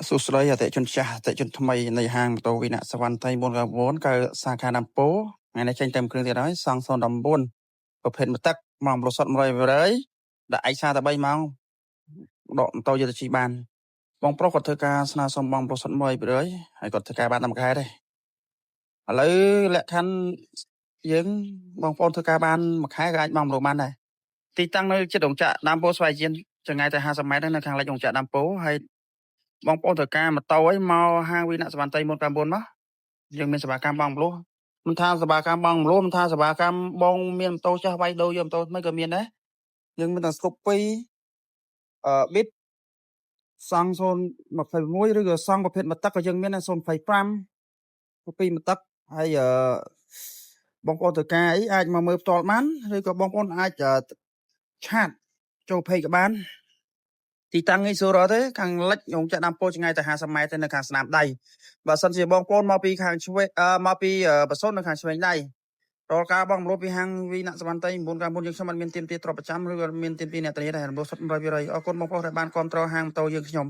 សួស្តីអតិជនចាស់អតិជនថ្មីនៃហាងម៉ូតូវិនៈសវណ្ណតៃ499កើសាខាដំពោថ្ងៃនេះចេញតែគ្រឿងទៀតហើយសង់019ប្រភេទមកទឹកម៉ោងប្រសុត100%ដាក់ឯកសារតែ3ម៉ោងដកម៉ូតូយកទៅជិះបានបងប្រុសគាត់ធ្វើការស្នើសុំបងប្រសុត100%ហើយគាត់ធ្វើការបានតាមខែដែរឥឡូវលក្ខខណ្ឌយើងបងប្អូនធ្វើការបានមួយខែក៏អាចបងរកបានដែរទីតាំងនៅជិតរោងចក្រដើមពោស្វាយជៀនចម្ងាយតែ50ម៉ែត្រនៅខាងលិចរោងចក្រដើមពោហើយបងប្អូនត្រូវការម៉ូតូអីមកហាងវិនៈសវណ្ណតៃ499មកយើងមានសេវាកម្មបងប្លុះមិនថាសេវាកម្មបងប្លុះមិនថាសេវាកម្មបងមានម៉ូតូចាស់វាយដូរយកម៉ូតូថ្មីក៏មានដែរយើងមានទាំងស្គប់2ប៊ីតសង់021ឬក៏សង់ប្រភេទមកទឹកក៏យើងមានដែរ025ពីមកទឹកហើយបងប្អូនត្រូវការអីអាចមកមើលផ្ទាល់បានឬក៏បងប្អូនអាចឆាតចូលពេកក៏បានទីតាំងងាយស្រួលទេខាងលិចរោងចក្រដើមពោចម្ងាយតែ50ម៉ែត្រទៅនៅខាងស្នាមដៃបើសិនជាបងប្អូនមកពីខាងឆ្វេងមកពីបសុននៅខាងឆ្វេងដៃរាល់ការបងប្អូនពីហាងវិនៈសវណ្ណតៃ999យើងខ្ញុំអត់មានទៀមទាទ្រព្យប្រចាំឬក៏មានទៀមទាអ្នកធានាដែររំលោះសុទ្ធ100%អរគុណបងប្អូនដែលបានគ្រប់គ្រងហាងម៉ូតូយើងខ្ញុំ